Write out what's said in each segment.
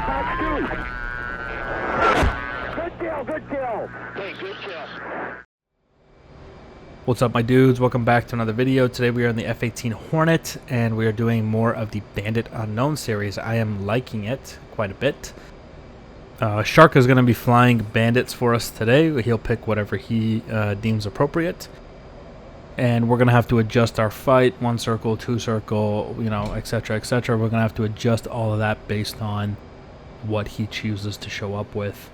Good kill, good kill. Hey, good kill. What's up, my dudes? Welcome back to another video. Today we are in the F-18 Hornet and we are doing more of the Bandit Unknown series. I am liking it quite a bit. Shark is going to be flying bandits for us today. He'll pick whatever he deems appropriate. And we're going to have to adjust our fight, 1 circle, 2 circle, you know, etc, etc. We're going to have to adjust all of that based on what he chooses to show up with.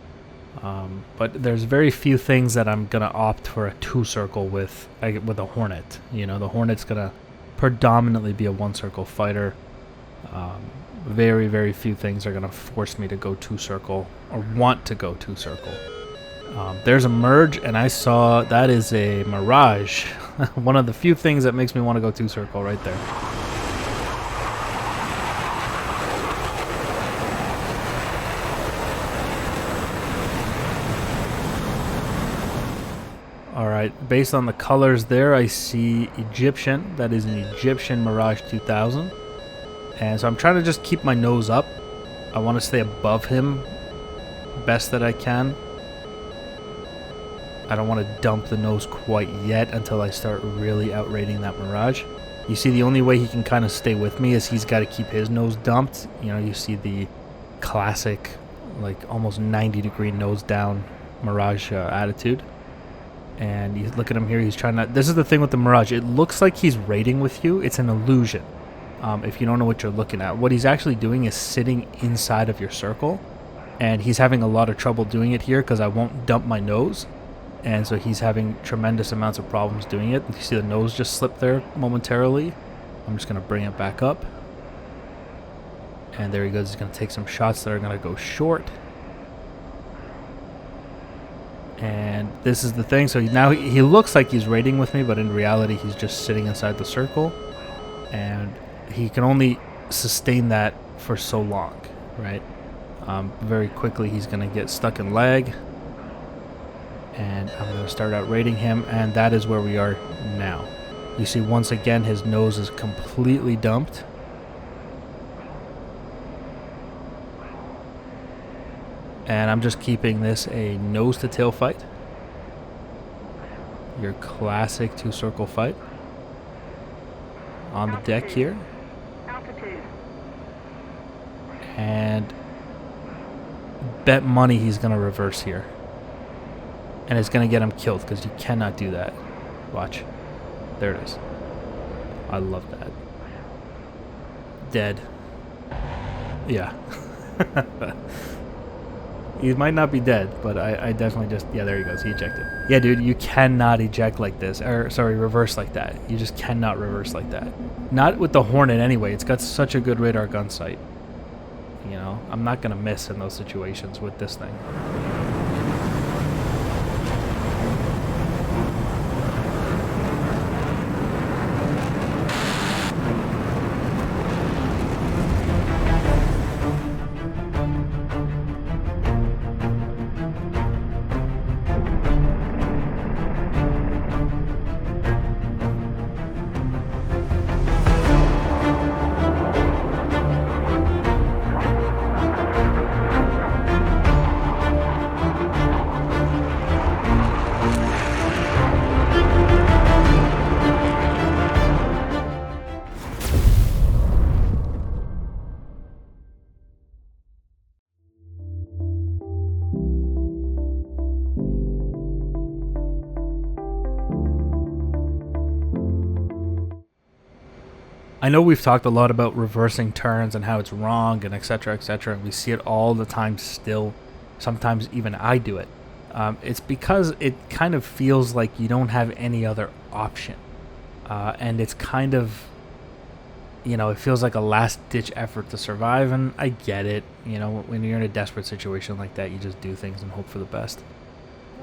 But there's very few things that I'm going to opt for a 2 circle with a Hornet. You know, the Hornet's going to predominantly be a 1 circle fighter. Very, very few things are going to force me to go 2 circle or want to go 2 circle. There's a merge, and I saw that is a Mirage. One of the few things that makes me want to go 2 circle right there. Alright, based on the colors there, I see Egyptian. That is an Egyptian Mirage 2000. And so I'm trying to just keep my nose up. I want to stay above him best that I can. I don't want to dump the nose quite yet until I start really outrating that Mirage. You see, the only way he can kind of stay with me is he's got to keep his nose dumped. You know, you see the classic, like, almost 90-degree nose down Mirage attitude. And you look at him here, he's trying to... This is the thing with the Mirage. It looks like he's raiding with you. It's an illusion. If you don't know what you're looking at. What he's actually doing is sitting inside of your circle. And he's having a lot of trouble doing it here because I won't dump my nose. And so he's having tremendous amounts of problems doing it. You see the nose just slip there momentarily. I'm just going to bring it back up. And there he goes. He's going to take some shots that are going to go short. And this is the thing. So now he looks like he's raiding with me, but in reality he's just sitting inside the circle. And he can only sustain that for so long, right? Very quickly he's going to get stuck in lag. And I'm going to start out raiding him, and that is where we are now. You see, once again, his nose is completely dumped. And I'm just keeping this a nose-to-tail fight. Your classic 2-circle fight. On the deck here. And bet money he's going to reverse here. And it's going to get him killed because you cannot do that. Watch. There it is. I love that. Dead. Yeah. He might not be dead, but I definitely just... Yeah, there he goes. He ejected. Yeah, dude, you cannot eject like this. Or, sorry, reverse like that. You just cannot reverse like that. Not with the Hornet anyway. It's got such a good radar gun sight. You know, I'm not going to miss in those situations with this thing. I know we've talked a lot about reversing turns and how it's wrong and etc, and we see it all the time still. Sometimes even I do it. It's because it kind of feels like you don't have any other option. And it's kind of, you know, it feels like a last-ditch effort to survive, and I get it. You know, when you're in a desperate situation like that, you just do things and hope for the best.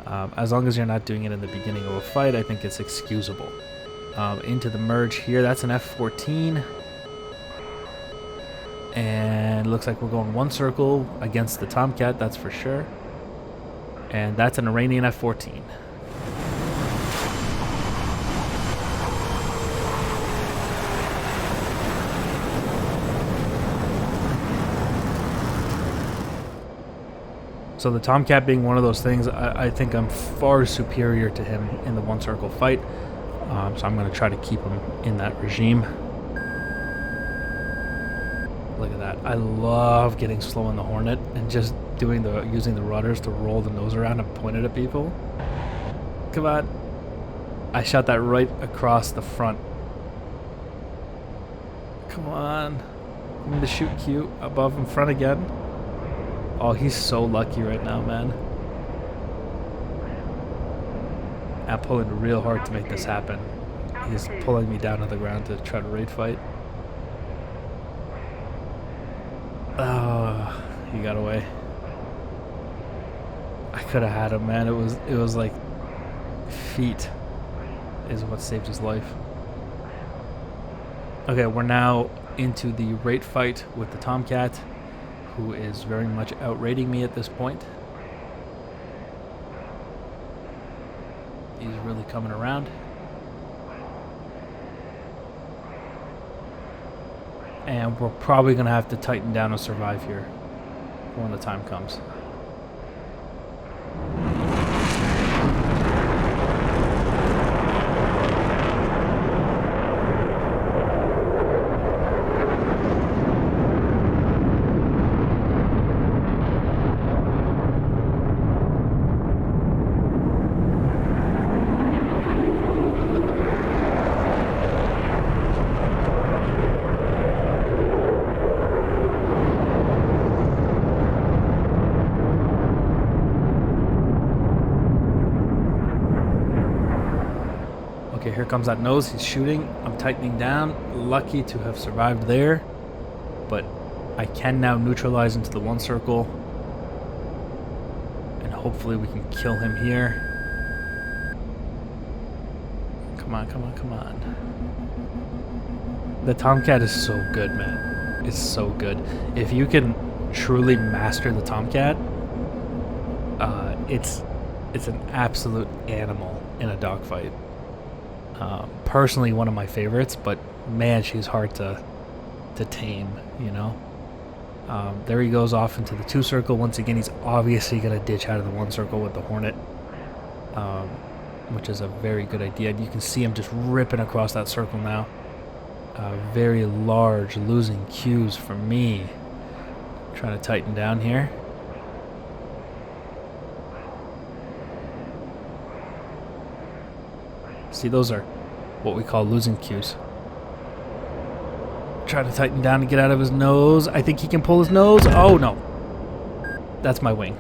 As long as you're not doing it in the beginning of a fight, I think it's excusable. Into the merge here, that's an F-14. And looks like we're going 1 circle against the Tomcat, that's for sure. And that's an Iranian F-14. So the Tomcat being one of those things, I think I'm far superior to him in the one circle fight. So I'm going to try to keep him in that regime. Look at that. I love getting slow on the Hornet and just using the rudders to roll the nose around and point it at people. Come on. I shot that right across the front. Come on. Give me the shoot cue above in front again. Oh, he's so lucky right now, man. I'm pulling real hard to make this happen. He's pulling me down to the ground to try to raid fight. Oh, he got away. I could have had him, man. It was like feet is what saved his life. Okay, we're now into the rate fight with the Tomcat, who is very much outrating me at this point. He's really coming around. And we're probably going to have to tighten down and survive here when the time comes. Okay, here comes that nose. He's shooting. I'm tightening down. Lucky to have survived there. But I can now neutralize into the one circle. And hopefully we can kill him here. Come on, come on, come on. The Tomcat is so good, man. It's so good. If you can truly master the Tomcat, it's an absolute animal in a dogfight. Personally, one of my favorites, but man, she's hard to tame, you know. There he goes off into the two circle. Once again, he's obviously going to ditch out of the one circle with the Hornet, which is a very good idea. And you can see him just ripping across that circle now. Very large losing cues for me. Trying to tighten down here. See, those are what we call losing cues. Try to tighten down to get out of his nose. I think he can pull his nose. Oh, no. That's my wing.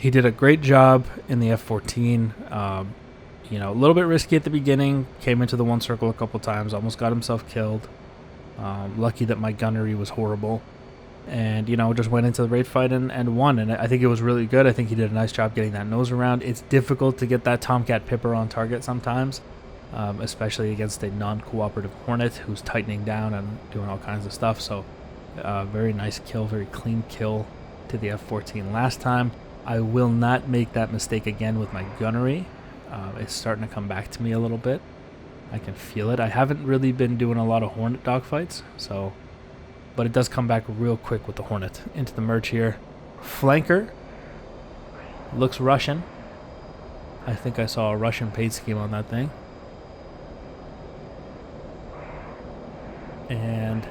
He did a great job in the F-14. You know, a little bit risky at the beginning. Came into the one circle a couple times. Almost got himself killed. Lucky that my gunnery was horrible. And, you know, just went into the raid fight and won. And I think it was really good. I think he did a nice job getting that nose around. It's difficult to get that Tomcat Pipper on target sometimes. Especially against a non-cooperative Hornet who's tightening down and doing all kinds of stuff. So, very nice kill. Very clean kill to the F-14 last time. I will not make that mistake again with my gunnery. It's starting to come back to me a little bit. I can feel it. I haven't really been doing a lot of Hornet dogfights, so, but it does come back real quick with the Hornet. Into the merge here. Flanker. Looks Russian. I think I saw a Russian paint scheme on that thing. And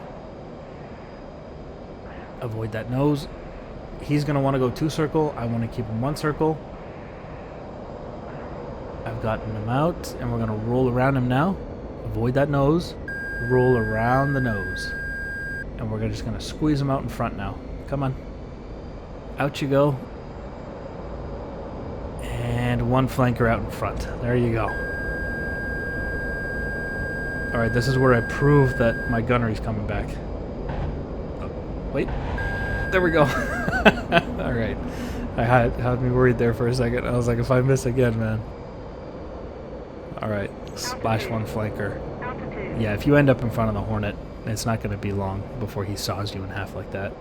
avoid that nose. He's going to want to go two circle. I want to keep him one circle. I've gotten him out, and we're going to roll around him now. Avoid that nose. Roll around the nose. And we're just going to squeeze him out in front now. Come on. Out you go. And one flanker out in front. There you go. Alright, this is where I prove that my gunnery's coming back. Oh, wait. There we go. Alright. I had me worried there for a second. I was like, if I miss again, man. Alright. Splash one flanker. Yeah, if you end up in front of the Hornet, it's not going to be long before he saws you in half like that.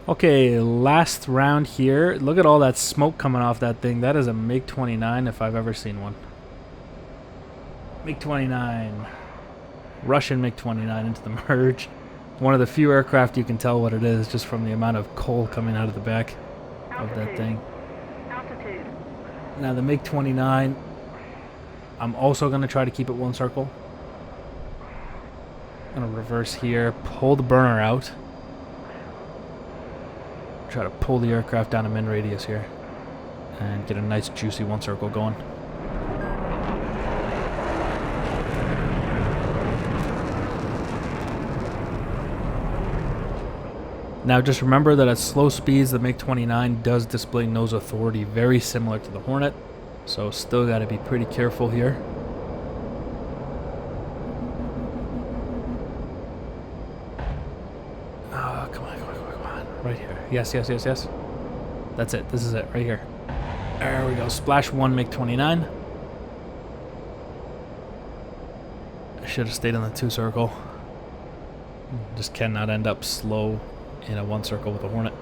Okay, last round here. Look at all that smoke coming off that thing. That is a MiG-29 if I've ever seen one. MiG-29. Russian MiG-29 into the Mirage. One of the few aircraft you can tell what it is just from the amount of coal coming out of the back of that thing. Altitude. Now the MiG-29, I'm also going to try to keep it one circle. I'm going to reverse here, pull the burner out. Try to pull the aircraft down a min radius here and get a nice juicy one circle going. Now just remember that at slow speeds the MiG-29 does display nose authority very similar to the Hornet, so still got to be pretty careful here. Right here. Yes, yes, yes, yes. That's it. This is it. Right here. There we go. Splash 1 MiG-29. I should have stayed in the 2 circle. Just cannot end up slow in a 1 circle with a Hornet.